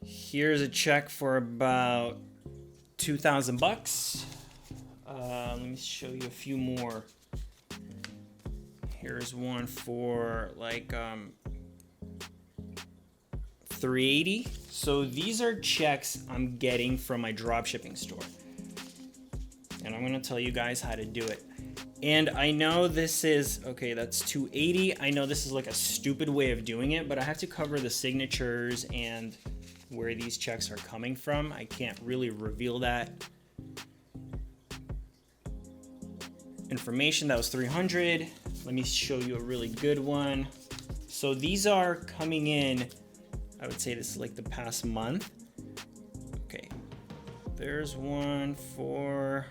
Here's a check for about $2,000. Let me show you a few more. Here's one for like $380. So these are checks I'm getting from my dropshipping store, and I'm gonna tell you guys how to do it. And I know this is okay, that's $280. I know this is like a stupid way of doing it, but I have to cover the signatures and where these checks are coming from. I can't really reveal that information. That was $300. Let me show you a really good one. So these are coming in, I would say this is like the past month. Okay, there's one for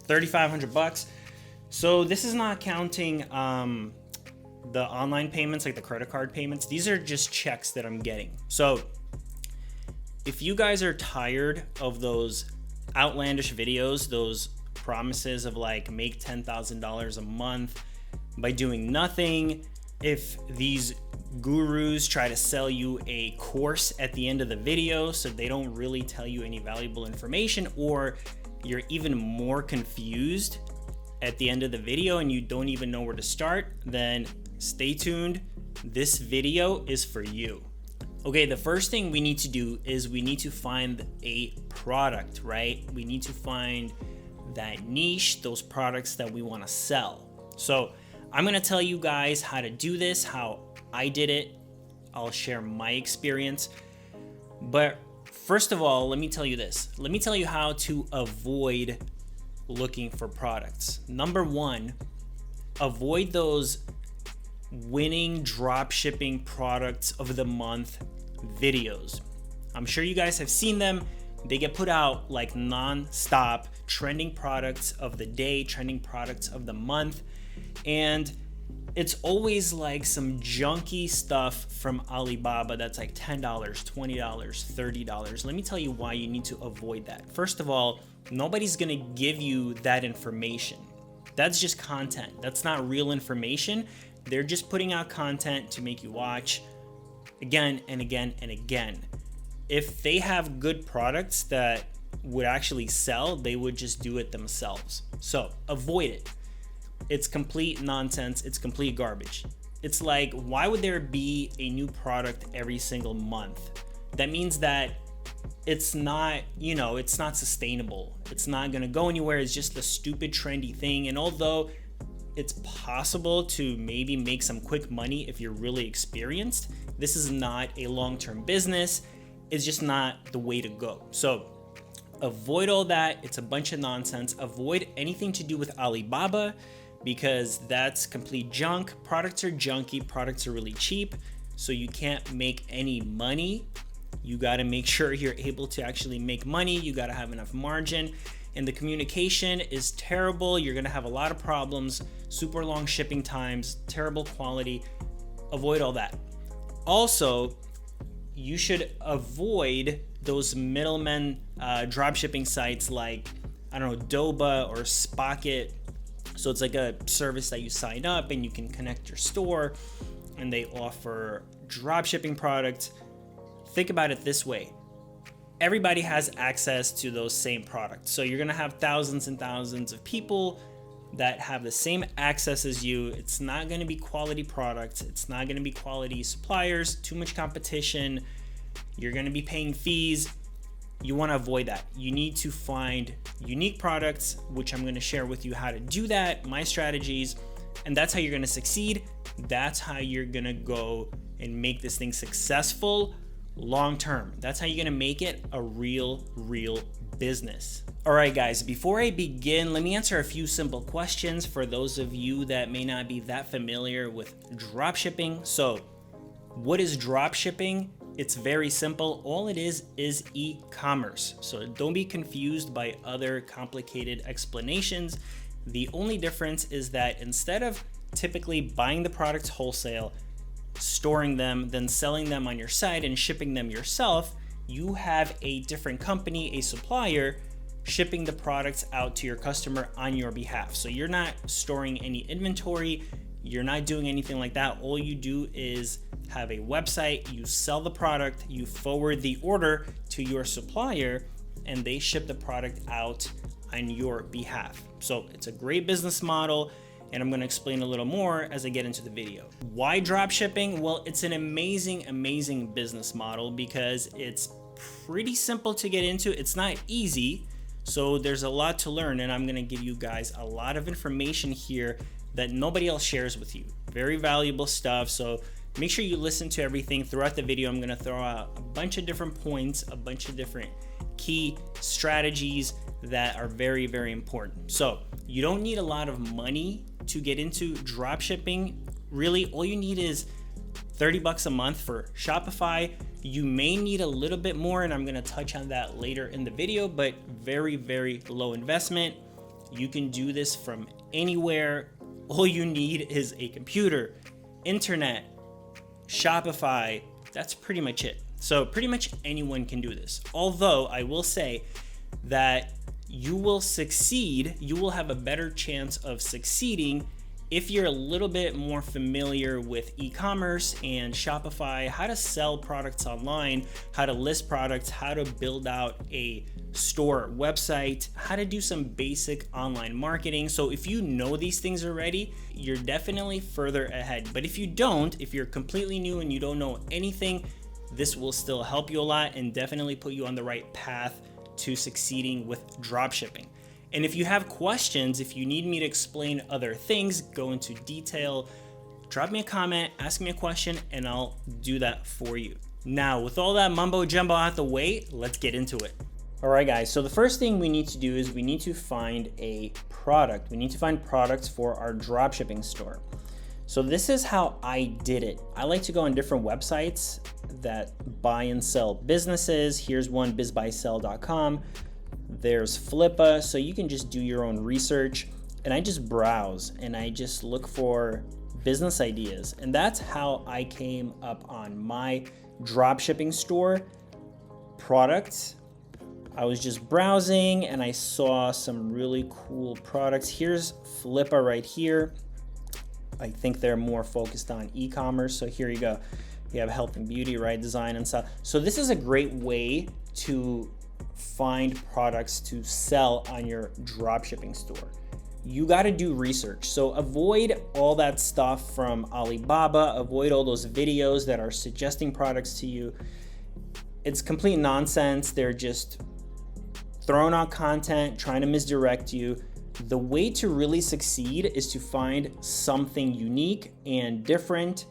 $3,500. So this is not counting the online payments, like the credit card payments. These are just checks that I'm getting. So if you guys are tired of those outlandish videos, those promises of like make $10,000 a month by doing nothing, if these gurus try to sell you a course at the end of the video so they don't really tell you any valuable information, or you're even more confused at the end of the video and you don't even know where to start, then stay tuned. This video is for you. Okay, the first thing we need to do is we need to find a product, right? We need to find that niche, those products that we want to sell. So I'm going to tell you guys how to do this, how I did it. I'll share my experience. But first of all, let me tell you this. Let me tell you how to avoid looking for products. Number one, avoid those winning dropshipping products of the month videos. I'm sure you guys have seen them. They get put out like non-stop, trending products of the day, trending products of the month. And it's always like some junky stuff from Alibaba that's like $10, $20, $30. Let me tell you why you need to avoid that. First of all, nobody's gonna give you that information. That's just content. That's not real information. They're just putting out content to make you watch again and again and again. If they have good products that would actually sell, they would just do it themselves. So avoid it. It's complete nonsense. It's complete garbage. It's like, why would there be a new product every single month? That means that it's not, it's not sustainable. It's not gonna go anywhere. It's just a stupid trendy thing. And although it's possible to maybe make some quick money if you're really experienced, this is not a long-term business. It's just not the way to go. So avoid all that. It's a bunch of nonsense. Avoid anything to do with Alibaba, because that's complete junk. Products are junky. Products are really cheap. So you can't make any money. You got to make sure you're able to actually make money. You got to have enough margin. And the communication is terrible. You're going to have a lot of problems, super long shipping times, terrible quality. Avoid all that. Also, you should avoid those middlemen dropshipping sites like, Doba or Spocket. So it's like a service that you sign up and you can connect your store and they offer dropshipping products. Think about it this way. Everybody has access to those same products. So you're gonna have thousands and thousands of people that have the same access as you. It's not gonna be quality products. It's not gonna be quality suppliers, too much competition. You're gonna be paying fees. You wanna avoid that. You need to find unique products, which I'm gonna share with you how to do that, my strategies, and that's how you're gonna succeed. That's how you're gonna go and make this thing successful long term. That's how you're gonna make it a real business. All right, guys, before I begin, let me answer a few simple questions for those of you that may not be that familiar with dropshipping. So, what is dropshipping? It's very simple. All it is e-commerce. So don't be confused by other complicated explanations. The only difference is that instead of typically buying the products wholesale, storing them, then selling them on your site and shipping them yourself, you have a different company, a supplier, shipping the products out to your customer on your behalf. So you're not storing any inventory. you're not doing anything like that. All you do is have a website, you sell the product, you forward the order to your supplier, and they ship the product out on your behalf. So it's a great business model, and I'm going to explain a little more as I get into the video. Why dropshipping? Well, it's an amazing business model because it's pretty simple to get into. It's not easy, so there's a lot to learn, and I'm going to give you guys a lot of information here that nobody else shares with you. Very valuable stuff, so make sure you listen to everything. Throughout the video, I'm going to throw out a bunch of different points, a bunch of different key strategies that are very important. So you don't need a lot of money to get into dropshipping. Really, all you need is 30 bucks a month for Shopify. You may need a little bit more, and I'm going to touch on that later in the video, but very low investment. You can do this from anywhere. All you need is a computer, internet, Shopify. That's pretty much it. So pretty much anyone can do this. Although I will say that you will succeed, you will have a better chance of succeeding if you're a little bit more familiar with e-commerce and Shopify, how to sell products online, how to list products, how to build out a store website, how to do some basic online marketing. So if you know these things already, you're definitely further ahead. But if you don't, if you're completely new and you don't know anything, this will still help you a lot and definitely put you on the right path to succeeding with dropshipping. And if you have questions, if you need me to explain other things, go into detail, drop me a comment, ask me a question, and I'll do that for you. Now, with all that mumbo jumbo out the way, let's get into it. All right, guys, so the first thing we need to do is we need to find a product. We need to find products for our dropshipping store. So this is how I did it. I like to go on different websites that buy and sell businesses. Here's one, bizbuysell.com. There's Flippa, so you can just do your own research. And I just browse and I just look for business ideas. And that's how I came up on my dropshipping store products. I was just browsing and I saw some really cool products. Here's Flippa right here. I think they're more focused on e-commerce. So here you go. You have health and beauty, right? Design and stuff. So this is a great way to find products to sell on your dropshipping store. You got to do research. So avoid all that stuff from Alibaba. Avoid all those videos that are suggesting products to you. It's complete nonsense. They're just throwing out content, trying to misdirect you. The way to really succeed is to find something unique and different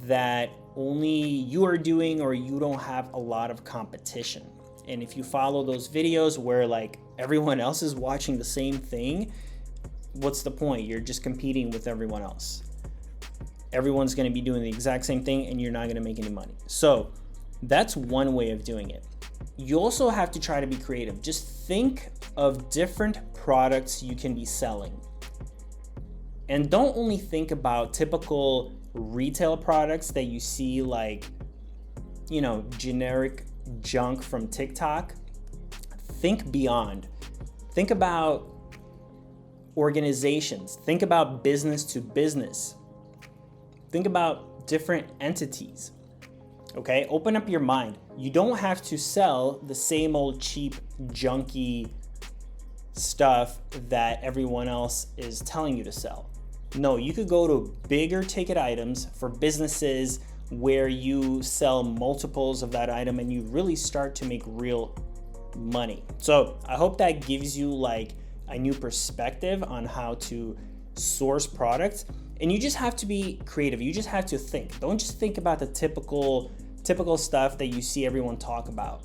that only you are doing, or you don't have a lot of competition. And if you follow those videos where like everyone else is watching the same thing, what's the point? You're just competing with everyone else. Everyone's going to be doing the exact same thing and you're not going to make any money. So that's one way of doing it. You also have to try to be creative. Just think of different products you can be selling. And don't only think about typical retail products that you see, like, you know, generic junk from TikTok. Think beyond. Think about organizations. Think about business to business. Think about different entities. Okay, open up your mind. You don't have to sell the same old cheap, junky stuff that everyone else is telling you to sell. No, you could go to bigger ticket items for businesses where you sell multiples of that item and you really start to make real money. So I hope that gives you like a new perspective on how to source products. And you just have to be creative. You just have to think. Don't just think about the typical stuff that you see everyone talk about.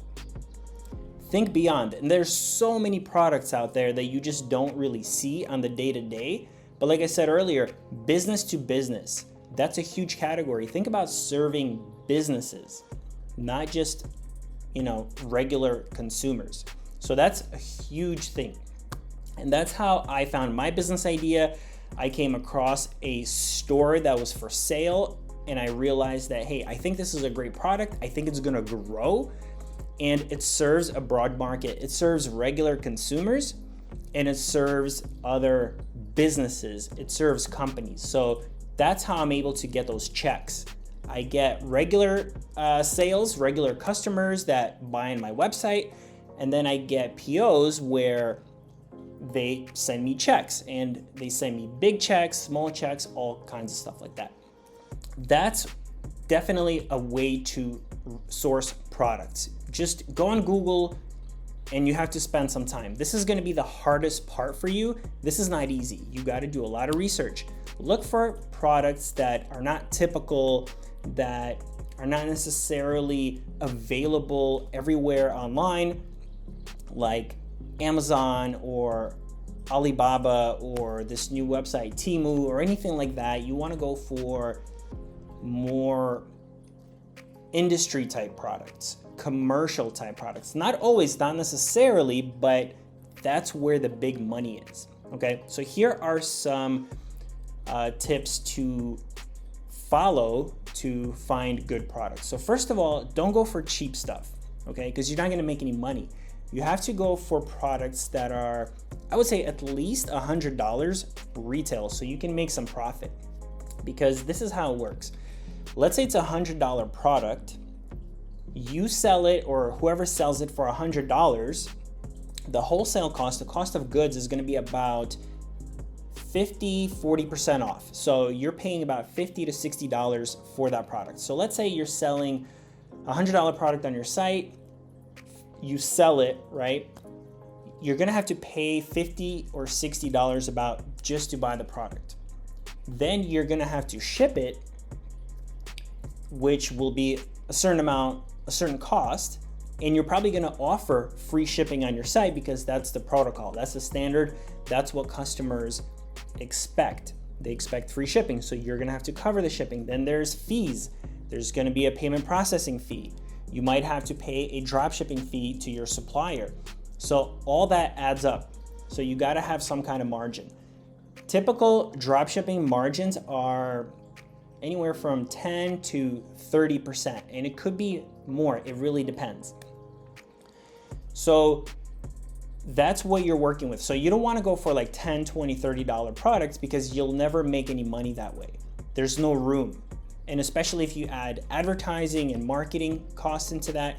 Think beyond. And there's so many products out there that you just don't really see on the day-to-day. But like I said earlier, business to business, that's a huge category. Think about serving businesses, not just, you know, regular consumers. So that's a huge thing. And that's how I found my business idea. I came across a store that was for sale and I realized that, hey, I think this is a great product. I think it's gonna grow and it serves a broad market. It serves regular consumers and it serves other businesses, it serves companies. So that's how I'm able to get those checks. I get regular sales, regular customers that buy on my website, and then I get POs where they send me checks, and they send me big checks, small checks, all kinds of stuff like that. That's definitely a way to source products. Just go on Google, and you have to spend some time. This is gonna be the hardest part for you. This is not easy. You gotta do a lot of research. Look for products that are not typical, that are not necessarily available everywhere online, like Amazon or Alibaba or this new website, Temu, or anything like that. You wanna go for more industry type products, commercial type products. Not always, not necessarily, but that's where the big money is. Okay, so here are some tips to follow to find good products. So first of all, don't go for cheap stuff, okay, because you're not gonna make any money. You have to go for products that are, I would say, at least $100 retail, so you can make some profit. Because this is how it works. Let's say it's a $100 product, you sell it, or whoever sells it, for $100, the wholesale cost, the cost of goods, is gonna be about 40% off. So you're paying about $50 to $60 for that product. So let's say you're selling a $100 product on your site, you sell it, right? You're gonna have to pay $50 or $60 about just to buy the product. Then you're gonna have to ship it, which will be a certain amount, a certain cost, and you're probably gonna offer free shipping on your site because that's the protocol, that's the standard, that's what customers expect. They expect free shipping, so you're gonna have to cover the shipping. Then there's fees. There's gonna be a payment processing fee. You might have to pay a dropshipping fee to your supplier. So all that adds up. So you gotta have some kind of margin. Typical dropshipping margins are anywhere from 10 to 30%, and it could be more, it really depends. So that's what you're working with. So you don't wanna go for like $10, $20, $30 products because you'll never make any money that way. There's no room. And especially if you add advertising and marketing costs into that,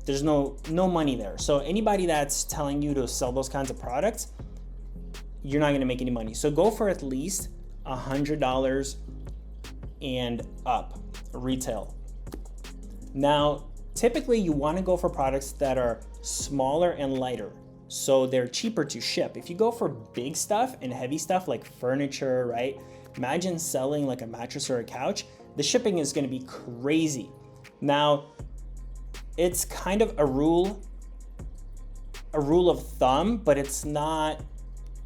there's no money there. So anybody that's telling you to sell those kinds of products, you're not gonna make any money. So go for at least $100 and up retail. Now, typically you wanna go for products that are smaller and lighter, so they're cheaper to ship. If you go for big stuff and heavy stuff like furniture, right? Imagine selling like a mattress or a couch, the shipping is gonna be crazy. Now, it's kind of a rule of thumb, but it's not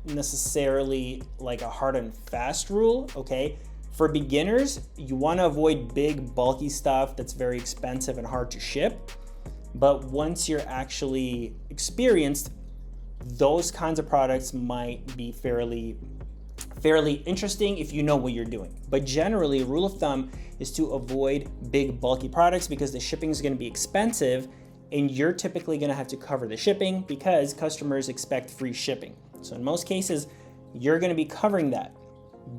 necessarily like a hard and fast rule, okay? For beginners, you wanna avoid big, bulky stuff that's very expensive and hard to ship. But once you're actually experienced, those kinds of products might be fairly interesting if you know what you're doing. But generally, rule of thumb is to avoid big, bulky products because the shipping is gonna be expensive and you're typically gonna have to cover the shipping because customers expect free shipping. So in most cases, you're gonna be covering that.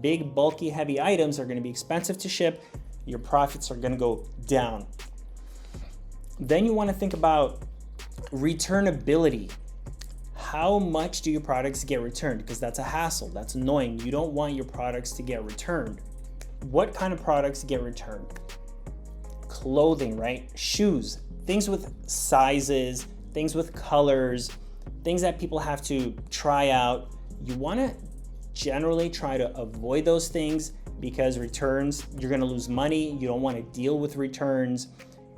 Big, bulky, heavy items are gonna be expensive to ship. Your profits are gonna go down. Then you wanna think about returnability. How much do your products get returned? Because that's a hassle, that's annoying. You don't want your products to get returned. What kind of products get returned? Clothing, right? Shoes, things with sizes, things with colors, things that people have to try out. You wanna generally try to avoid those things because returns, you're gonna lose money. You don't wanna deal with returns.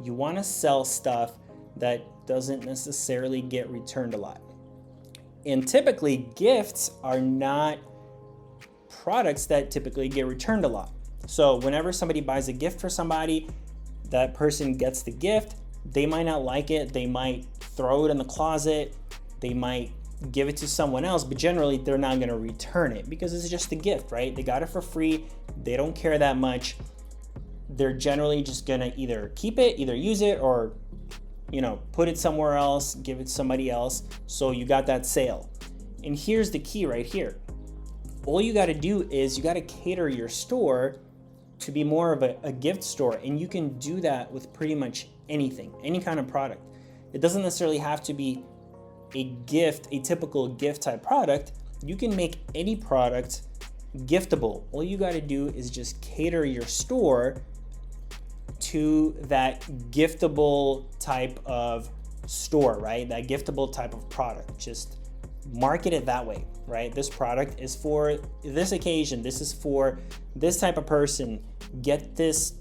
You wanna sell stuff that doesn't necessarily get returned a lot. And typically, gifts are not products that typically get returned a lot. So whenever somebody buys a gift for somebody, that person gets the gift, they might not like it, they might throw it in the closet, they might give it to someone else, but generally they're not gonna return it because it's just a gift, right? They got it for free, they don't care that much. They're generally just gonna either keep it, either use it, or put it somewhere else, give it to somebody else, so you got that sale. And here's the key right here. All you got to do is you got to cater your store to be more of a gift store, and you can do that with pretty much anything, any kind of product. It doesn't necessarily have to be a gift, a typical gift type product. You can make any product giftable. All you got to do is just cater your store to that giftable type of store, right? That giftable type of product. Just market it that way, right? This product is for this occasion. This is for this type of person. Get this,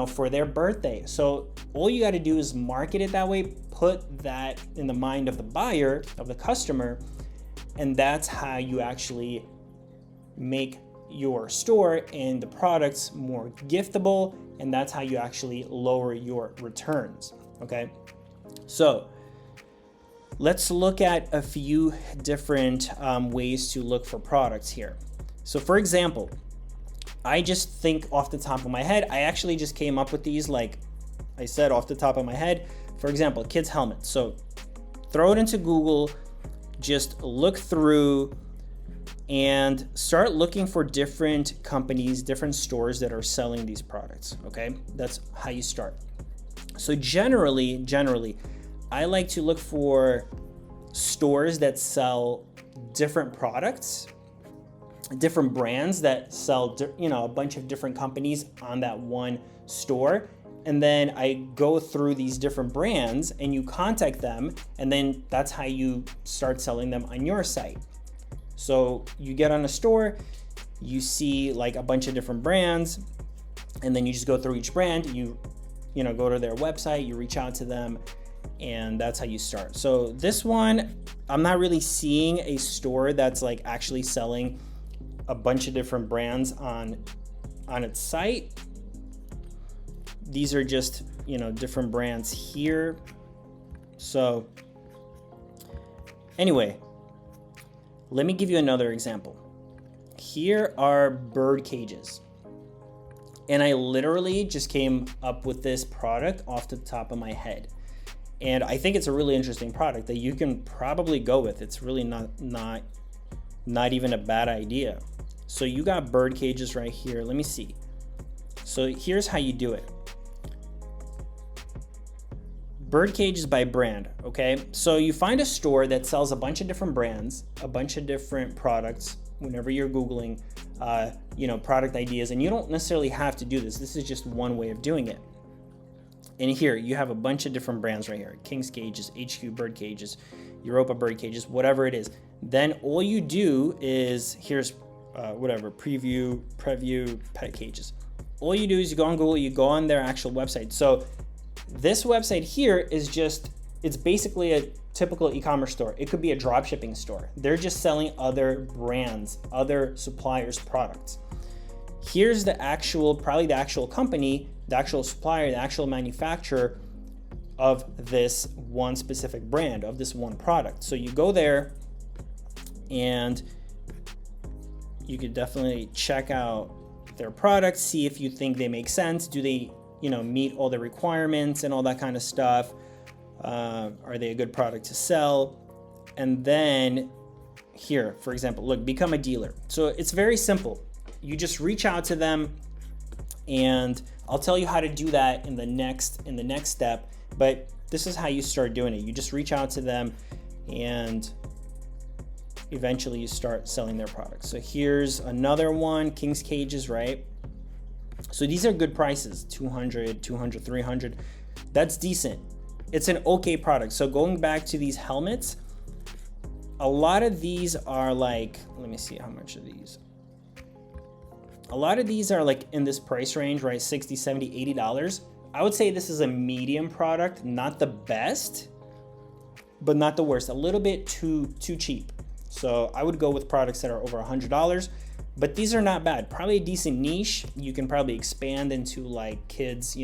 for their birthday. So all you got to do is market it that way, put that in the mind of the buyer, of the customer, and that's how you actually make your store and the products more giftable, and that's how you actually lower your returns, okay? So let's look at a few different ways to look for products here. So for example, I just think off the top of my head, I actually just came up with these, like I said, off the top of my head. For example, kids helmets. So throw it into Google, just look through and start looking for different companies, different stores that are selling these products, okay? That's how you start. So generally, I like to look for stores that sell different products, different brands that sell, a bunch of different companies on that one store. And then I go through these different brands and you contact them, and then that's how you start selling them on your site. So you get on a store, you see like a bunch of different brands, and then you just go through each brand, you go to their website, you reach out to them, and that's how you start. So this one, I'm not really seeing a store that's like actually selling a bunch of different brands on its site. These are just, different brands here. So anyway, let me give you another example. Here are bird cages. And I literally just came up with this product off the top of my head. And I think it's a really interesting product that you can probably go with. It's really not even a bad idea. So you got bird cages right here. Let me see. So here's how you do it. Bird cages by brand, okay? So you find a store that sells a bunch of different brands, a bunch of different products whenever you're Googling, product ideas, and you don't necessarily have to do this. This is just one way of doing it. And here you have a bunch of different brands right here. King's Cages, HQ Bird Cages, Europa Bird Cages, whatever it is. Then all you do is, here's preview pet cages. All you do is you go on Google, you go on their actual website. So this website here is it's basically a typical e-commerce store. It could be a dropshipping store. They're just selling other brands, other suppliers' products. Here's probably the actual company, the actual supplier, the actual manufacturer of this one specific brand, of this one product. So you go there and you could definitely check out their products, see if you think they make sense. Do they meet all the requirements and all that kind of stuff? Are they a good product to sell? And then here, for example, look, become a dealer. So it's very simple. You just reach out to them, and I'll tell you how to do that in the next step, but this is how you start doing it. You just reach out to them, and eventually you start selling their products. So here's another one, King's Cages, right? So these are good prices, 200, 300. That's decent. It's an okay product. So going back to these helmets, a lot of these are like, let me see how much are these. A lot of these are like in this price range, right? $60, $70, $80. I would say this is a medium product, not the best, but not the worst. A little bit too cheap. So I would go with products that are over $100, but these are not bad. Probably a decent niche. You can probably expand into like kids,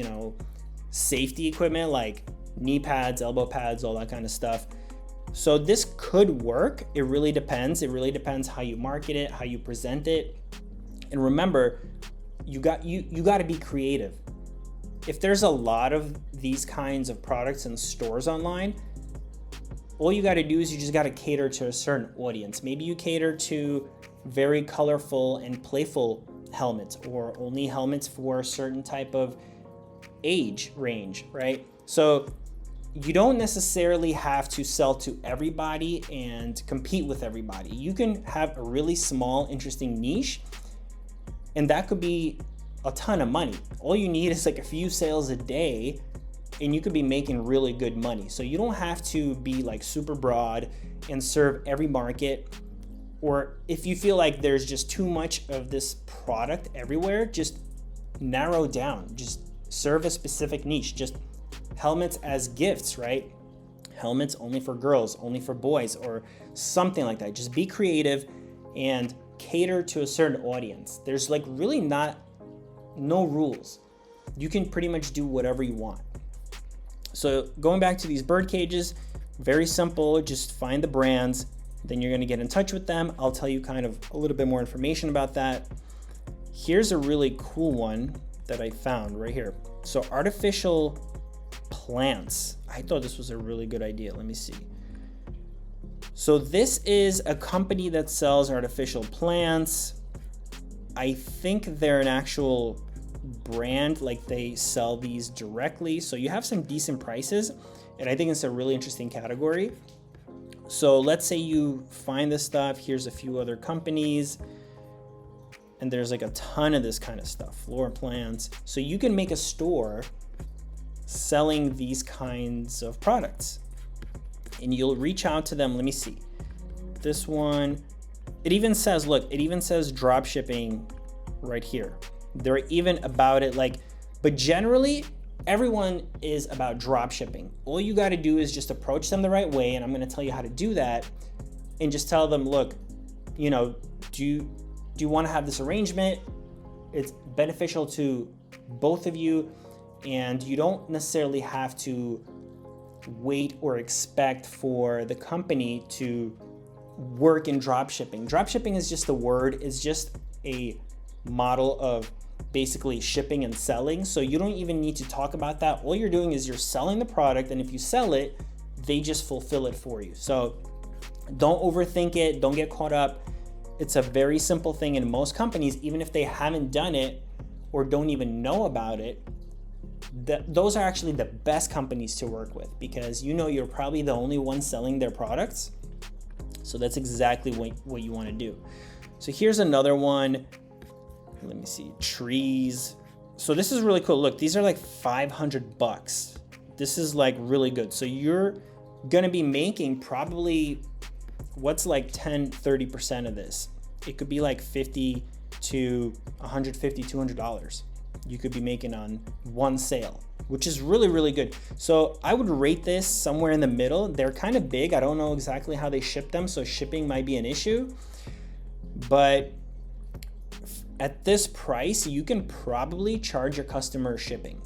safety equipment, like knee pads, elbow pads, all that kind of stuff. So this could work. It really depends. It really depends how you market it, how you present it. And remember, you got to be creative. If there's a lot of these kinds of products in stores online, all you got to do is you just got to cater to a certain audience. Maybe you cater to very colorful and playful helmets, or only helmets for a certain type of age range, right? So you don't necessarily have to sell to everybody and compete with everybody. You can have a really small, interesting niche, and that could be a ton of money. All you need is like a few sales a day, and you could be making really good money. So you don't have to be like super broad and serve every market. Or if you feel like there's just too much of this product everywhere, just narrow down, just serve a specific niche. Just helmets as gifts, right? Helmets only for girls, only for boys, or something like that. Just be creative and cater to a certain audience. There's like really no rules. You can pretty much do whatever you want. So going back to these bird cages, very simple. Just find the brands, then you're gonna get in touch with them. I'll tell you kind of a little bit more information about that. Here's a really cool one that I found right here. So artificial plants. I thought this was a really good idea. Let me see. So this is a company that sells artificial plants. I think they're an actual brand, like they sell these directly. So you have some decent prices, and I think it's a really interesting category. So let's say you find this stuff. Here's a few other companies, and there's like a ton of this kind of stuff, floor plants. So you can make a store selling these kinds of products, and you'll reach out to them. Let me see. This one, it even says, look, it even says drop shipping right here. They're even about it, like, but generally everyone is about drop shipping. All you got to do is just approach them the right way, and I'm going to tell you how to do that. And just tell them, look, you know, do you want to have this arrangement? It's beneficial to both of you, and you don't necessarily have to wait or expect for the company to work in drop shipping. Drop shipping is just a word. It's just a model of basically shipping and selling. So you don't even need to talk about that. All you're doing is you're selling the product, and if you sell it, they just fulfill it for you. So don't overthink it. Don't get caught up. It's a very simple thing, and most companies, even if they haven't done it or don't even know about it, those are actually the best companies to work with, because you know you're probably the only one selling their products. So that's exactly what you want to do. So here's another one. Let me see, trees. So this is really cool. Look, these are like $500. This is like really good. So you're gonna be making probably what's like 10-30% of this. It could be like $50 to $150, $200 you could be making on one sale, which is really, really good. So I would rate this somewhere in the middle. They're kind of big. I don't know exactly how they ship them, so shipping might be an issue, but at this price, you can probably charge your customer shipping.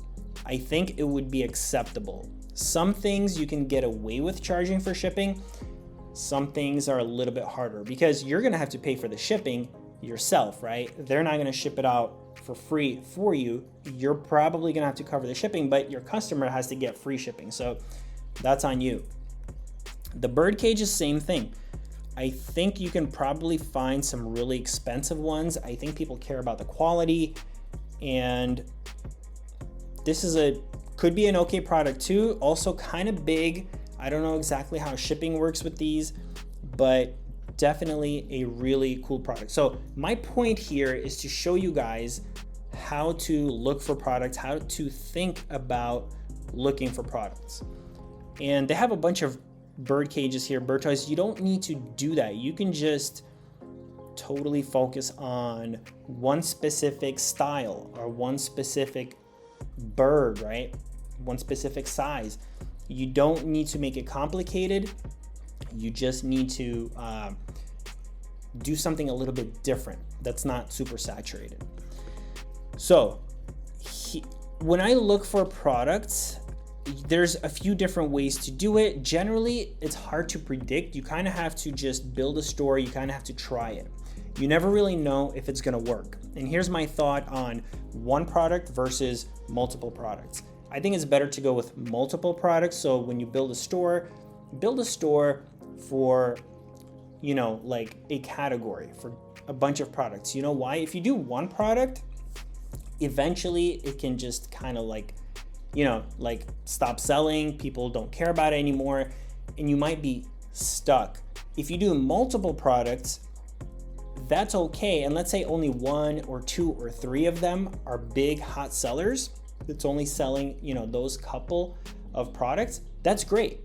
I think it would be acceptable. Some things you can get away with charging for shipping. Some things are a little bit harder, because you're gonna have to pay for the shipping yourself, right? They're not gonna ship it out for free for you. You're probably gonna have to cover the shipping, but your customer has to get free shipping. So that's on you. The bird cage is same thing. I think you can probably find some really expensive ones. I think people care about the quality, and this is could be an okay product too. Also kind of big. I don't know exactly how shipping works with these, but definitely a really cool product. So my point here is to show you guys how to look for products, how to think about looking for products. And they have a bunch of bird cages here, bird toys. You don't need to do that. You can just totally focus on one specific style or one specific bird, right? One specific size. You don't need to make it complicated. You just need to do something a little bit different that's not super saturated. So when I look for products, there's a few different ways to do it. Generally, it's hard to predict. You kind of have to just build a store. You kind of have to try it. You never really know if it's going to work. And here's my thought on one product versus multiple products. I think it's better to go with multiple products. So when you build a store, build a store for, you know, like a category for a bunch of products. You know why? If you do one product, eventually it can just kind of like, you know, like stop selling. People don't care about it anymore, and you might be stuck. If you do multiple products, that's okay. And let's say only 1 or 2 or 3 of them are big hot sellers. It's only selling, you know, those couple of products. That's great.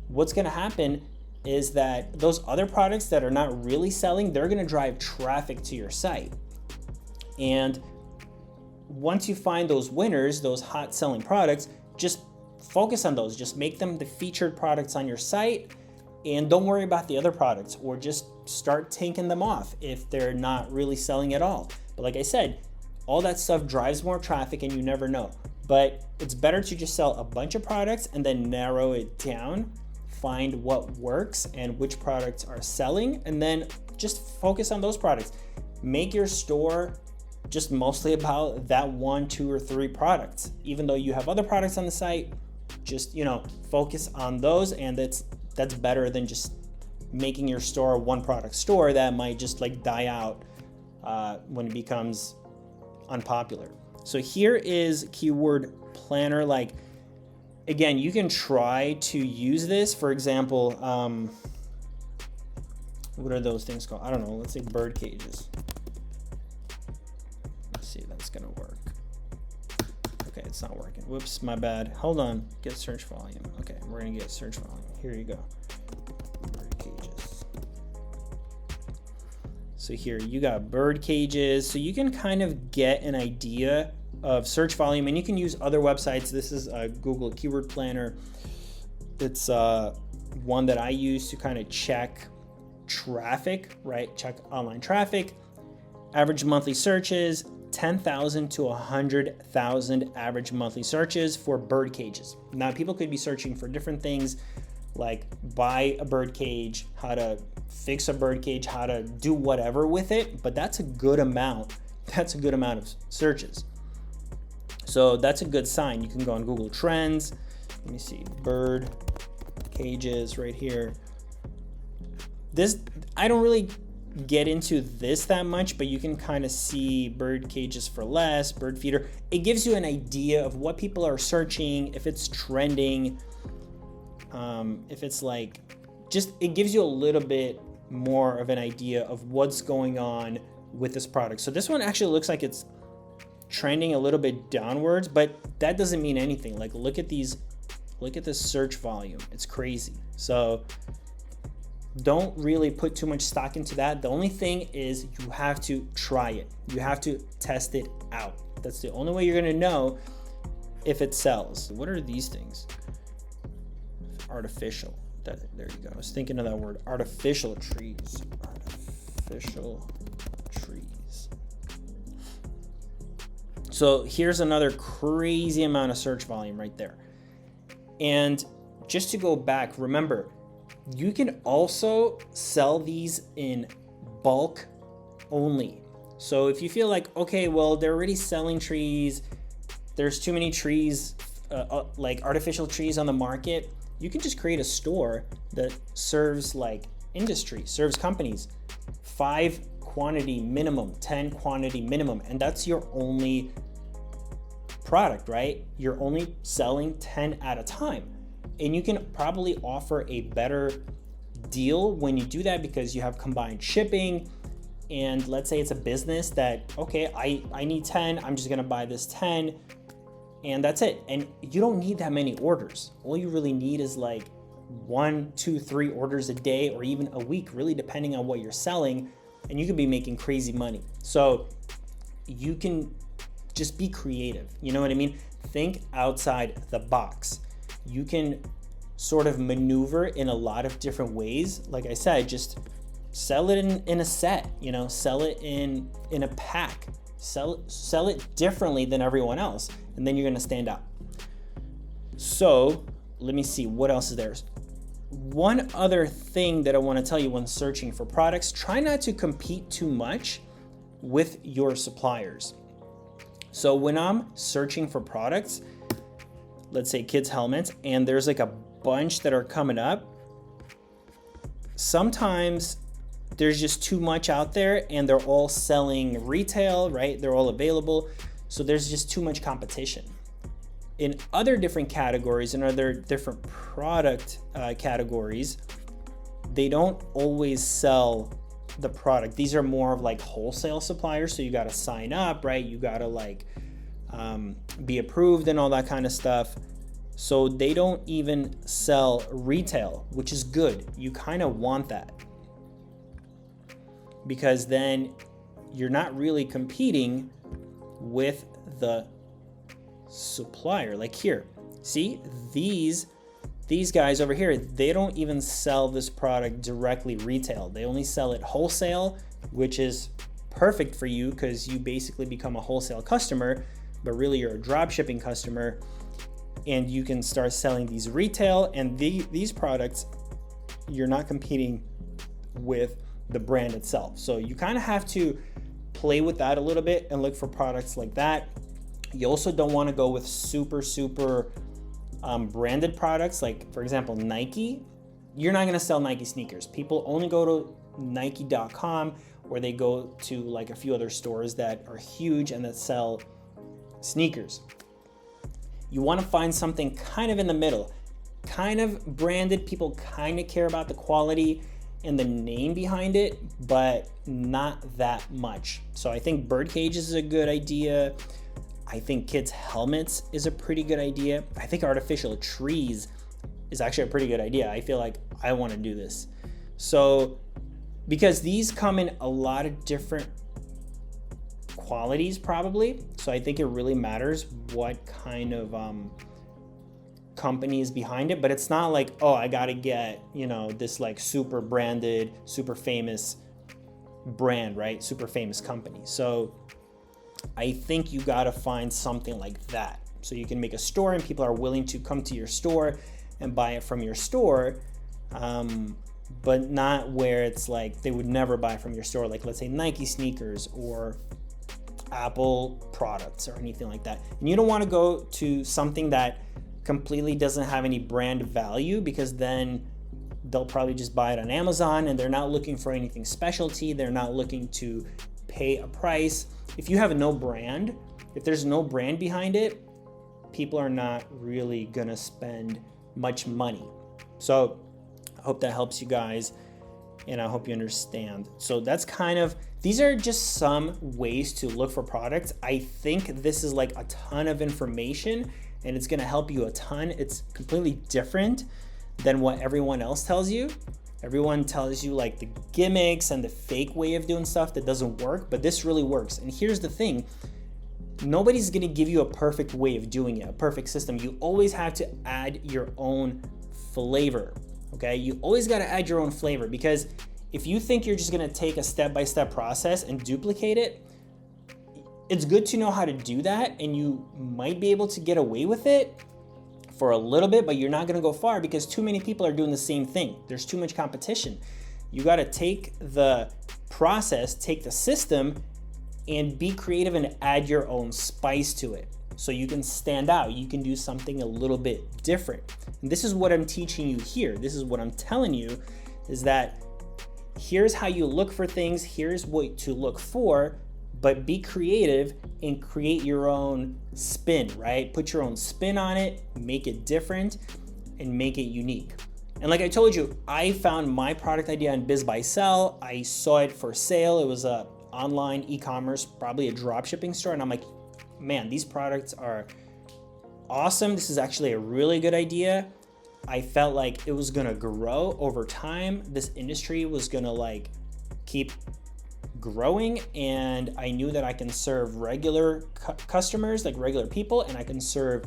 What's going to happen is that those other products that are not really selling, they're going to drive traffic to your site. And once you find those winners, those hot selling products, just focus on those. Just make them the featured products on your site, and don't worry about the other products, or just start taking them off if they're not really selling at all. But like I said, all that stuff drives more traffic and you never know. But it's better to just sell a bunch of products and then narrow it down, find what works and which products are selling, and then just focus on those products. Make your store just mostly about that 1, 2, or 3 products. Even though you have other products on the site, just, you know, focus on those, and that's better than just making your store a one product store that might just like die out when it becomes unpopular. So here is keyword planner. Like, again, you can try to use this. For example, what are those things called? I don't know. Let's say bird cages. Let's see if that's gonna work. Okay, it's not working. Whoops, my bad. Hold on. Get search volume. Okay, we're gonna get search volume. Here you go. Bird cages. So here you got bird cages. So you can kind of get an idea of search volume, and you can use other websites. This is a Google Keyword Planner. It's one that I use to kind of check traffic, right? Check online traffic. Average monthly searches, 10,000 to 100,000 average monthly searches for bird cages. Now, people could be searching for different things like buy a bird cage, how to fix a bird cage, how to do whatever with it, but that's a good amount. That's a good amount of searches. So that's a good sign. You can go on Google Trends. Let me see, bird cages right here. This, I don't really get into this that much, but you can kind of see bird cages for less, bird feeder. It gives you an idea of what people are searching, if it's trending, if it's like, just, it gives you a little bit more of an idea of what's going on with this product. So this one actually looks like it's trending a little bit downwards, but that doesn't mean anything. Like, look at these, look at this search volume. It's crazy. So don't really put too much stock into that. The only thing is you have to try it. You have to test it out. That's the only way you're gonna know if it sells. What are these things? Artificial. There you go. I was thinking of that word. Artificial trees. Artificial trees. So here's another crazy amount of search volume right there. And just to go back, remember, you can also sell these in bulk only. So if you feel like, okay, well, they're already selling trees, there's too many trees, like artificial trees on the market, you can just create a store that serves like industry, serves companies, 5 quantity minimum, 10 quantity minimum, and that's your only product, right? You're only selling 10 at a time. And you can probably offer a better deal when you do that because you have combined shipping. And let's say it's a business that, okay, I need 10, I'm just gonna buy this 10, and that's it. And you don't need that many orders. All you really need is like 1, 2, 3 orders a day or even a week, really depending on what you're selling, and you could be making crazy money. So you can just be creative, you know what I mean? Think outside the box. You can sort of maneuver in a lot of different ways. Like I said, just sell it in a set, you know, sell it in a pack, sell it differently than everyone else, and then you're gonna stand out. So let me see, what else is there? One other thing that I wanna tell you when searching for products, try not to compete too much with your suppliers. So when I'm searching for products, let's say kids helmets, and there's like a bunch that are coming up, sometimes there's just too much out there and they're all selling retail, right? They're all available. So there's just too much competition. In other different categories and other different product categories, they don't always sell the product. These are more of like wholesale suppliers. So you got to sign up, right? You got to like be approved and all that kind of stuff. So they don't even sell retail, which is good. You kind of want that, because then you're not really competing with the supplier. Like here, see these guys over here, they don't even sell this product directly retail. They only sell it wholesale, which is perfect for you because you basically become a wholesale customer, but really you're a drop shipping customer, and you can start selling these retail. And these products, you're not competing with the brand itself. So you kind of have to play with that a little bit and look for products like that. You also don't want to go with super branded products. Like for example, Nike. You're not going to sell Nike sneakers. People only go to Nike.com, or they go to like a few other stores that are huge and that sell sneakers. You want to find something kind of in the middle, kind of branded. People kind of care about the quality and the name behind it, but not that much. So I think bird cages is a good idea. I think kids' helmets is a pretty good idea. I think artificial trees is actually a pretty good idea. I feel like I want to do this. So, because these come in a lot of different qualities probably. So I think it really matters what kind of company is behind it. But it's not like, oh, I got to get, this like super branded, super famous brand, right? Super famous company. So I think you got to find something like that. So you can make a store and people are willing to come to your store and buy it from your store, but not where it's like they would never buy from your store. Like let's say Nike sneakers or Apple products or anything like that. And you don't want to go to something that completely doesn't have any brand value, because then they'll probably just buy it on Amazon and they're not looking for anything specialty. They're not looking to pay a price. If you have no brand, if there's no brand behind it, people are not really gonna spend much money. So I hope that helps you guys, and I hope you understand. So that's these are just some ways to look for products. I think this is like a ton of information and it's gonna help you a ton. It's completely different than what everyone else tells you. Everyone tells you like the gimmicks and the fake way of doing stuff that doesn't work, but this really works. And here's the thing, nobody's gonna give you a perfect way of doing it, a perfect system. You always have to add your own flavor, okay? You always gotta add your own flavor, because if you think you're just gonna take a step-by-step process and duplicate it, it's good to know how to do that, and you might be able to get away with it for a little bit, but you're not gonna go far because too many people are doing the same thing. There's too much competition. You gotta take the process, take the system, and be creative and add your own spice to it so you can stand out. You can do something a little bit different. And this is what I'm teaching you here. This is what I'm telling you, is that here's how you look for things, here's what to look for, but be creative and create your own spin, right? Put your own spin on it, make it different, and make it unique. And like I told you, I found my product idea on Biz Buy Sell. I saw it for sale. It was a online e-commerce, probably a drop shipping store. And I'm like, man, these products are awesome. This is actually a really good idea. I felt like it was gonna grow over time. This industry was gonna like keep growing, and I knew that I can serve regular customers, like regular people, and I can serve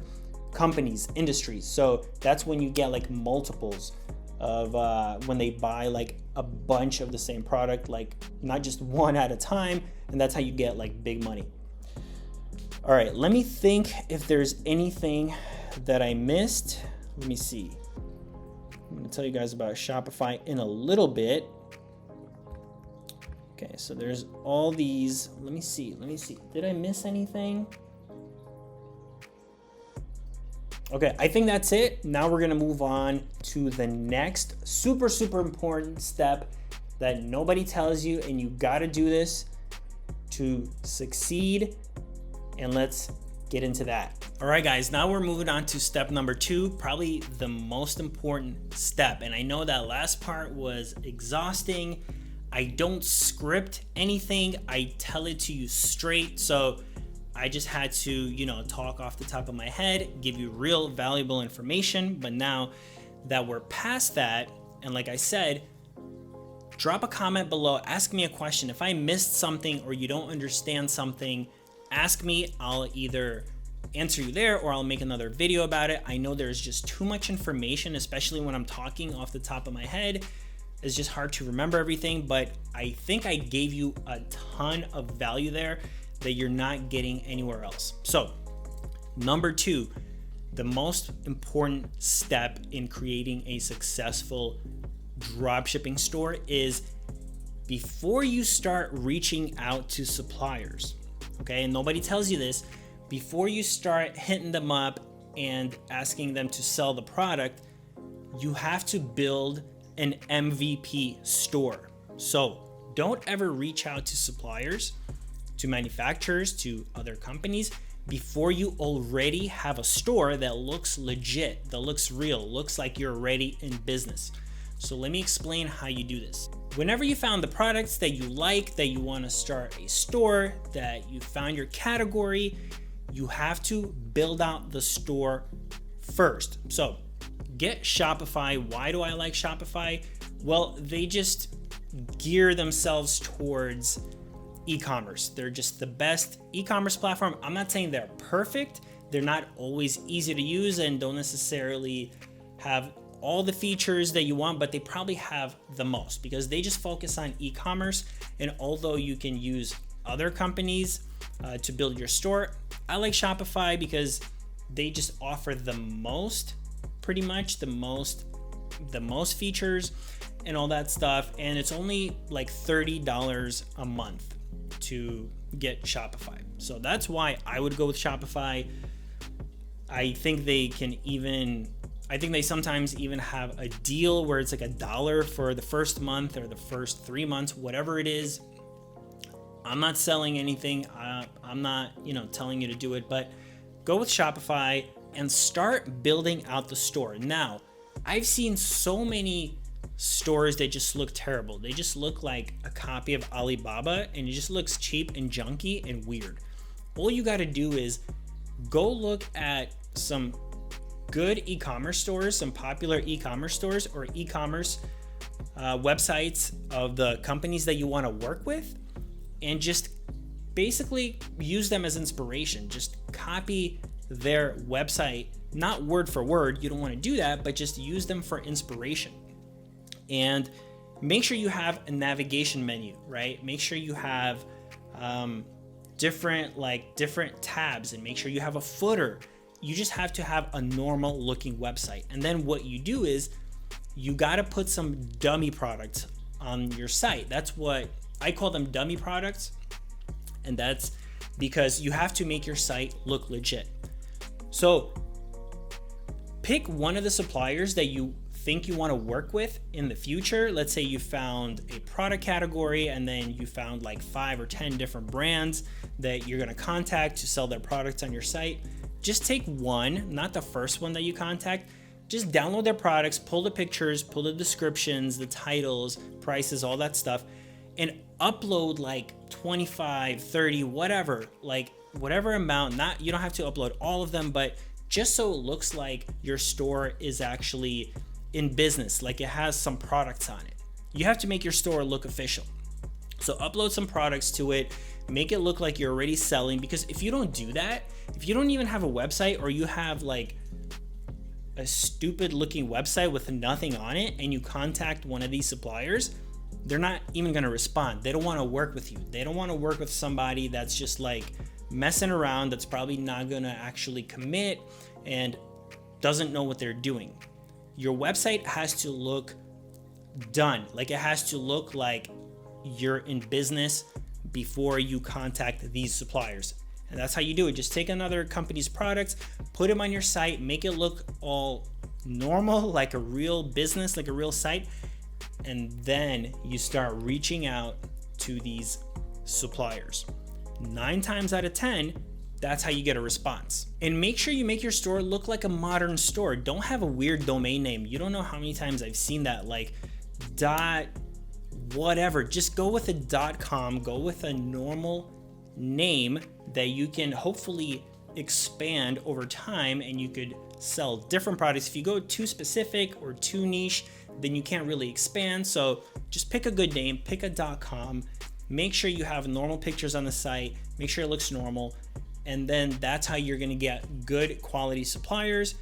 companies, industries. So that's when you get like multiples of when they buy like a bunch of the same product, like not just one at a time, and that's how you get like big money. All right, let me think if there's anything that I missed. Let me see. I'm gonna tell you guys about Shopify in a little bit. Okay, so there's all these. Let me see. Did I miss anything? Okay, I think that's it. Now we're gonna move on to the next super important step that nobody tells you, and you gotta do this to succeed. And let's get into that. All right, guys, now we're moving on to step number 2, probably the most important step. And I know that last part was exhausting. I don't script anything, I tell it to you straight. So I just had to, talk off the top of my head, give you real valuable information. But now that we're past that, and like I said, drop a comment below, ask me a question. If I missed something or you don't understand something, ask me. I'll either answer you there or I'll make another video about it. I know there's just too much information, especially when I'm talking off the top of my head. It's just hard to remember everything, but I think I gave you a ton of value there that you're not getting anywhere else. So, number 2, the most important step in creating a successful dropshipping store is before you start reaching out to suppliers, okay? And nobody tells you this. Before you start hitting them up and asking them to sell the product, you have to build an MVP store. So don't ever reach out to suppliers, to manufacturers, to other companies before you already have a store that looks legit, that looks real, looks like you're already in business. So let me explain how you do this. Whenever you found the products that you like, that you want to start a store, that you found your category, you have to build out the store first. So get Shopify. Why do I like Shopify? Well, they just gear themselves towards e-commerce. They're just the best e-commerce platform. I'm not saying they're perfect. They're not always easy to use and don't necessarily have all the features that you want, but they probably have the most because they just focus on e-commerce. And although you can use other companies to build your store, I like Shopify because they just offer the most, pretty much the most features and all that stuff. And it's only like $30 a month to get Shopify. So that's why I would go with Shopify. I think they sometimes even have a deal where it's like $1 for the first month or the first 3 months, whatever it is. I'm not selling anything. I'm not, telling you to do it, but go with Shopify and start building out the store. Now, I've seen so many stores that just look terrible. They just look like a copy of Alibaba and it just looks cheap and junky and weird. All you got to do is go look at some good e-commerce stores, some popular e-commerce stores or e-commerce websites of the companies that you want to work with, and just basically use them as inspiration. Just copy their website, not word for word. You don't want to do that, but just use them for inspiration. And make sure you have a navigation menu, right? Make sure you have different tabs, and make sure you have a footer. You just have to have a normal looking website. And then what you do is you got to put some dummy products on your site. That's what I call them, dummy products. And that's because you have to make your site look legit. So pick one of the suppliers that you think you want to work with in the future. Let's say you found a product category and then you found like 5 or 10 different brands that you're going to contact to sell their products on your site. Just take one, not the first one that you contact. Just download their products, pull the pictures, pull the descriptions, the titles, prices, all that stuff, and upload like 25, 30, whatever amount. You don't have to upload all of them, but just so it looks like your store is actually in business, like it has some products on it. You have to make your store look official. So upload some products to it, make it look like you're already selling, because if you don't do that, if you don't even have a website, or you have like a stupid looking website with nothing on it and you contact one of these suppliers, they're not even going to respond. They don't want to work with you. They don't want to work with somebody that's just like messing around, that's probably not going to actually commit and doesn't know what they're doing. Your website has to look done. Like it has to look like you're in business before you contact these suppliers. And that's how you do it. Just take another company's products, put them on your site, make it look all normal, like a real business, like a real site. And then you start reaching out to these suppliers. 9 times out of 10, that's how you get a response. And make sure you make your store look like a modern store. Don't have a weird domain name. You don't know how many times I've seen that, like dot whatever. Just go with a .com, go with a normal name that you can hopefully expand over time, and you could sell different products. If you go too specific or too niche, then you can't really expand. So just pick a good name, pick a .com, make sure you have normal pictures on the site, make sure it looks normal, and then that's how you're gonna get good quality suppliers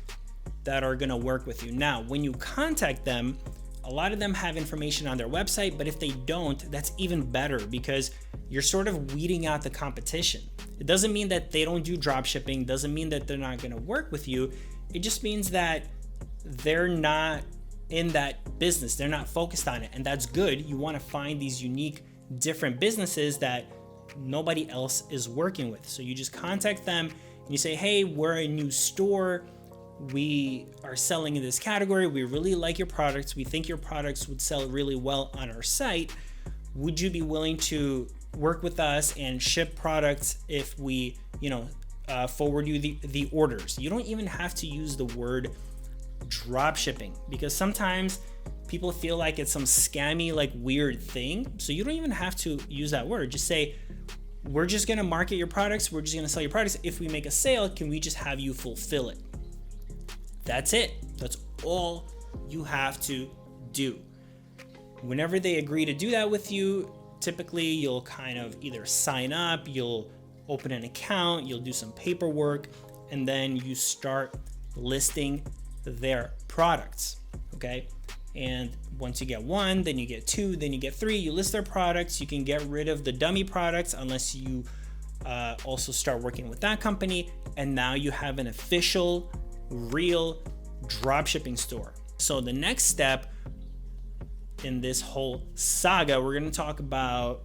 that are gonna work with you. Now, when you contact them, a lot of them have information on their website, but if they don't, that's even better because you're sort of weeding out the competition. It doesn't mean that they don't do drop shipping, doesn't mean that they're not gonna work with you. It just means that they're not in that business, they're not focused on it, and that's good. You wanna find these unique, different businesses that nobody else is working with. So you just contact them and you say, hey, we're a new store, we are selling in this category, we really like your products, we think your products would sell really well on our site. Would you be willing to work with us and ship products if we, forward you the orders? You don't even have to use the word drop shipping because sometimes people feel like it's some scammy, like weird thing. So you don't even have to use that word. Just say, we're just gonna market your products, we're just gonna sell your products. If we make a sale, can we just have you fulfill it? That's it. That's all you have to do. Whenever they agree to do that with you, typically you'll kind of either sign up, you'll open an account, you'll do some paperwork, and then you start listing their products, okay? And once you get 1, then you get 2, then you get 3, you list their products. You can get rid of the dummy products unless you also start working with that company, and now you have an official, real dropshipping store. So the next step in this whole saga, we're gonna talk about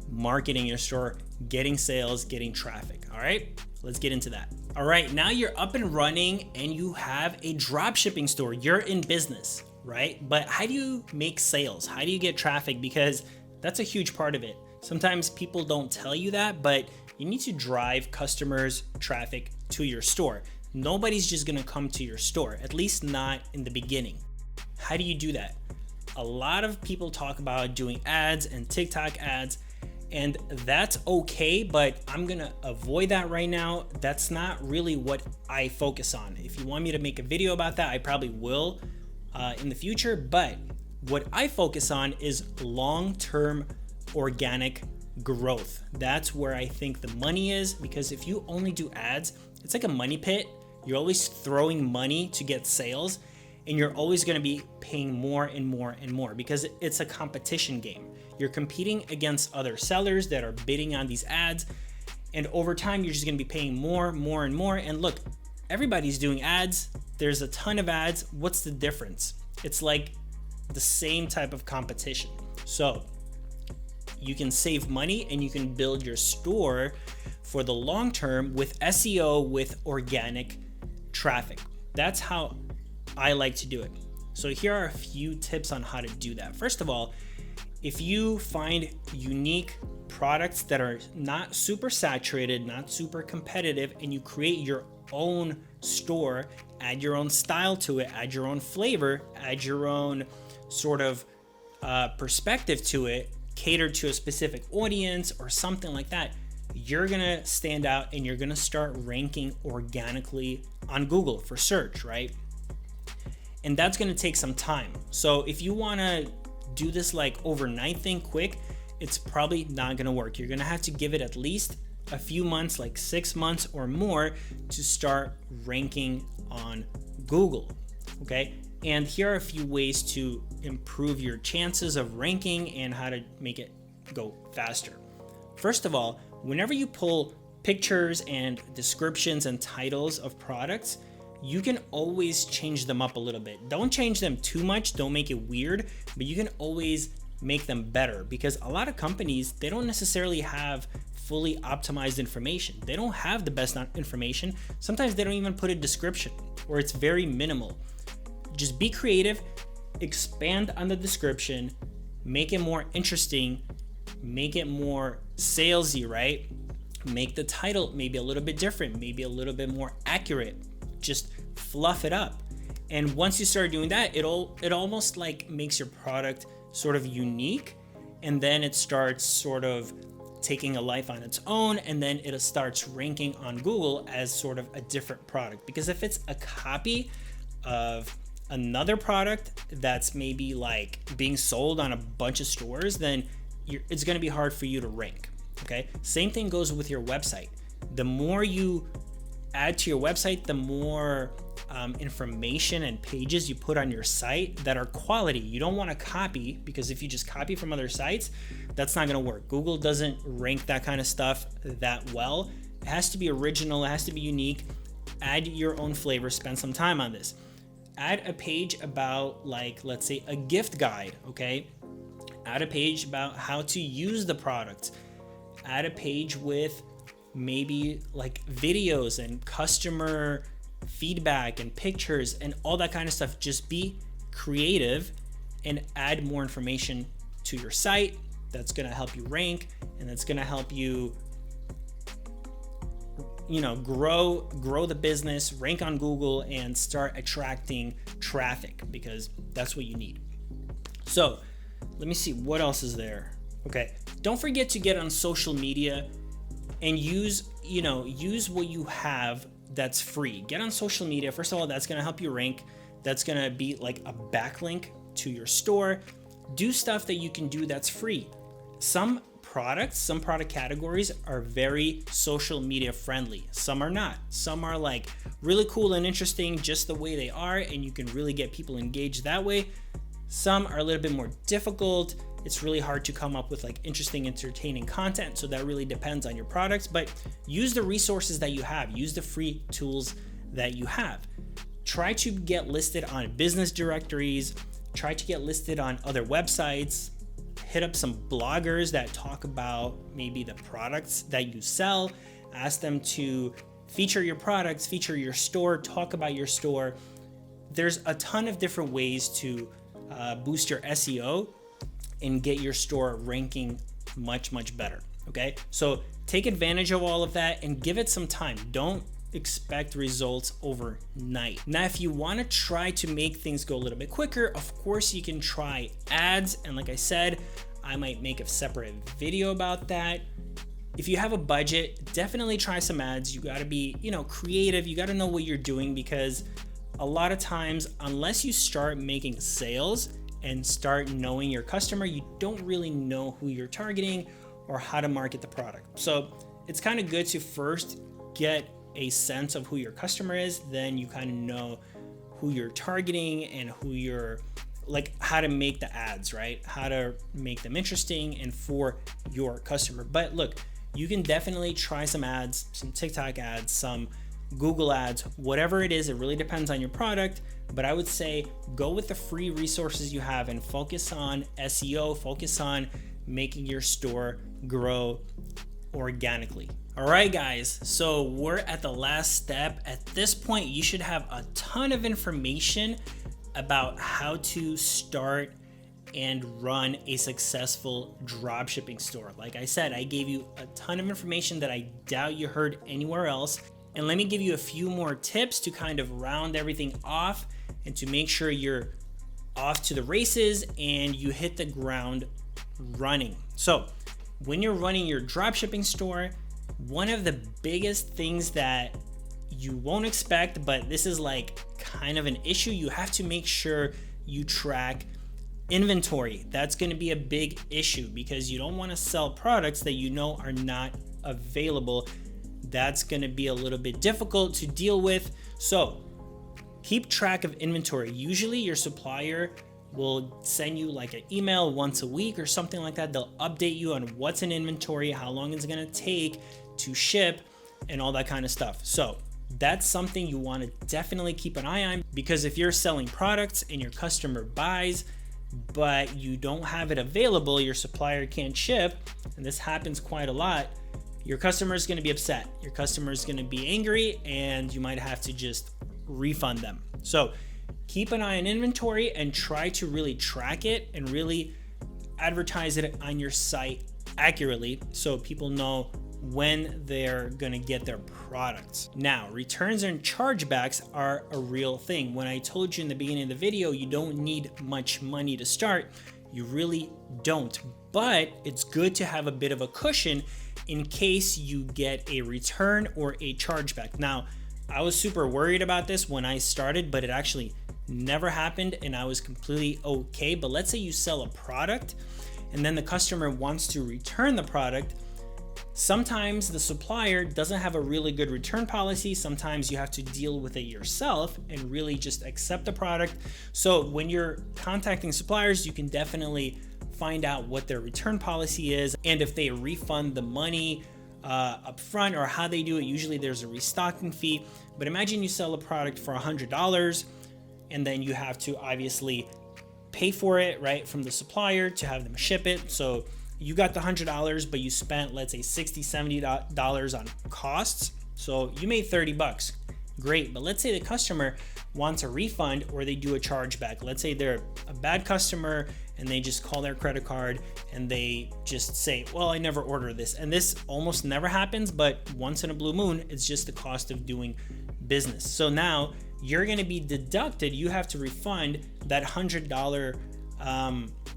marketing your store, getting sales, getting traffic. All right, let's get into that. All right, now you're up and running and you have a dropshipping store. You're in business, right? But how do you make sales? How do you get traffic? Because that's a huge part of it. Sometimes people don't tell you that, but you need to drive customers' traffic to your store. Nobody's just gonna come to your store, at least not in the beginning. How do you do that? A lot of people talk about doing ads and TikTok ads, and that's okay, but I'm gonna avoid that right now. That's not really what I focus on. If you want me to make a video about that, I probably will in the future, but what I focus on is long-term organic growth. That's where I think the money is, because if you only do ads, it's like a money pit. You're always throwing money to get sales, and you're always gonna be paying more and more and more because it's a competition game. You're competing against other sellers that are bidding on these ads, and over time, you're just gonna be paying more, more, and more. And look, everybody's doing ads. There's a ton of ads. What's the difference? It's like the same type of competition. So you can save money and you can build your store for the long term with SEO, with organic traffic. That's how I like to do it. So here are a few tips on how to do that. First of all, if you find unique products that are not super saturated, not super competitive, and you create your own store, add your own style to it, add your own flavor, add your own sort of perspective to it, cater to a specific audience or something like that, you're gonna stand out and you're gonna start ranking organically on Google for search, right? And that's gonna take some time. So if you wanna do this like overnight thing quick, it's probably not gonna work. You're gonna have to give it at least a few months, like 6 months or more, to start ranking on Google, okay? And here are a few ways to improve your chances of ranking and how to make it go faster. First of all, whenever you pull pictures and descriptions and titles of products, you can always change them up a little bit. Don't change them too much, don't make it weird, but you can always make them better, because a lot of companies, they don't necessarily have fully optimized information. They don't have the best information. Sometimes they don't even put a description, or it's very minimal. Just be creative, expand on the description, make it more interesting, make it more salesy, right? Make the title maybe a little bit different, maybe a little bit more accurate. Just fluff it up. And once you start doing that, it almost like makes your product sort of unique, and then it starts sort of taking a life on its own, and then it starts ranking on Google as sort of a different product. Because if it's a copy of another product that's maybe like being sold on a bunch of stores, then it's going to be hard for you to rank. Okay, same thing goes with your website. The more you add to your website, the more information and pages you put on your site that are quality. You don't want to copy, because if you just copy from other sites, that's not going to work. Google doesn't rank that kind of stuff that well. It has to be original, it has to be unique. Add your own flavor, spend some time on this. Add a page about, like, let's say a gift guide, okay? Add a page about how to use the product. Add a page with maybe like videos and customer feedback and pictures and all that kind of stuff. Just be creative and add more information to your site. That's going to help you rank, and that's going to help you, grow the business, rank on Google, and start attracting traffic, because that's what you need. So let me see what else is there. Okay, don't forget to get on social media and use what you have that's free. Get on social media. First of all, that's going to help you rank. That's going to be like a backlink to your store. Do stuff that you can do that's free. Some product categories are very social media friendly. Some are not. Some are like really cool and interesting just the way they are, and you can really get people engaged that way. Some are a little bit more difficult. It's really hard to come up with like interesting, entertaining content. So that really depends on your products, but use the resources that you have. Use the free tools that you have. Try to get listed on business directories. Try to get listed on other websites. Hit up some bloggers that talk about maybe the products that you sell. Ask them to feature your products, feature your store, talk about your store. There's a ton of different ways to boost your SEO and get your store ranking much, much better. Okay, so take advantage of all of that and give it some time. Don't expect results overnight. Now, if you want to try to make things go a little bit quicker, of course you can try ads. And like I said, I might make a separate video about that. If you have a budget, definitely try some ads. You got to be, creative. You got to know what you're doing, because a lot of times, unless you start making sales and start knowing your customer, you don't really know who you're targeting or how to market the product. So it's kind of good to first get a sense of who your customer is, then you kind of know who you're targeting and who you're how to make the ads, right? How to make them interesting and for your customer. But look, you can definitely try some ads, some TikTok ads, some Google ads, whatever it is. It really depends on your product, but I would say go with the free resources you have and focus on SEO, focus on making your store grow organically. All right, guys, so we're at the last step. At this point, you should have a ton of information about how to start and run a successful dropshipping store. Like I said, I gave you a ton of information that I doubt you heard anywhere else. And let me give you a few more tips to kind of round everything off and to make sure you're off to the races and you hit the ground running. So when you're running your dropshipping store, one of the biggest things that you won't expect, but this is like kind of an issue, you have to make sure you track inventory. That's going to be a big issue because you don't want to sell products that you know are not available. That's going to be a little bit difficult to deal with. So keep track of inventory. Usually your supplier will send you like an email once a week or something like that. They'll update you on what's in inventory, how long it's going to take to ship, and all that kind of stuff. So that's something you want to definitely keep an eye on, because if you're selling products and your customer buys but you don't have it available, your supplier can't ship, and this happens quite a lot, your customer is going to be upset. Your customer is going to be angry, and you might have to just refund them. So keep an eye on inventory and try to really track it and really advertise it on your site accurately so people know when they're gonna get their products. Now, returns and chargebacks are a real thing. When I told you in the beginning of the video, you don't need much money to start, you really don't. But it's good to have a bit of a cushion in case you get a return or a chargeback. Now, I was super worried about this when I started, but it actually never happened and I was completely okay. But let's say you sell a product and then the customer wants to return the product. Sometimes the supplier doesn't have a really good return policy. Sometimes you have to deal with it yourself and really just accept the product. So when you're contacting suppliers, you can definitely find out what their return policy is and if they refund the money up front or how they do it. Usually there's a restocking fee, but imagine you sell a product for $100 and then you have to obviously pay for it, right, from the supplier to have them ship it. So you got the $100, but you spent, let's say, $60, $70 on costs. So you made $30. Great. But let's say the customer wants a refund or they do a chargeback. Let's say they're a bad customer and they just call their credit card and they just say, well, I never ordered this. And this almost never happens, but once in a blue moon, it's just the cost of doing business. So now you're going to be deducted. You have to refund that $100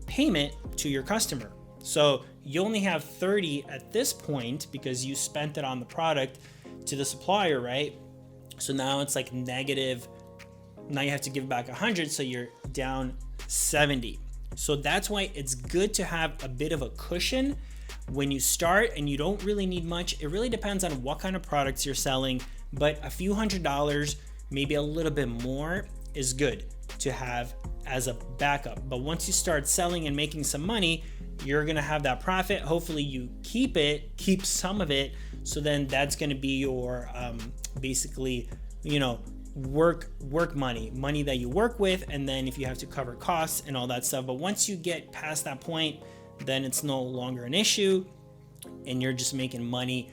payment to your customer. So you only have 30 at this point because you spent it on the product to the supplier, right? So now it's like negative. Now you have to give back 100, so you're down 70. So that's why it's good to have a bit of a cushion when you start, and you don't really need much. It really depends on what kind of products you're selling, but a few $100s, maybe a little bit more, is good to have as a backup. But once you start selling and making some money, you're gonna have that profit. Hopefully you keep some of it. So then that's gonna be your basically, work money that you work with. And then if you have to cover costs and all that stuff, but once you get past that point, then it's no longer an issue and you're just making money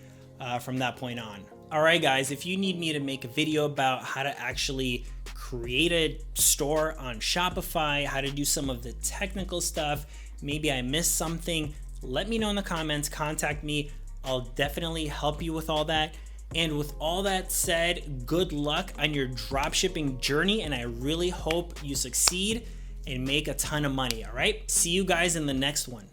from that point on. All right, guys, if you need me to make a video about how to actually create a store on Shopify, how to do some of the technical stuff, maybe I missed something, let me know in the comments, contact me. I'll definitely help you with all that. And with all that said, good luck on your dropshipping journey, and I really hope you succeed and make a ton of money, all right? See you guys in the next one.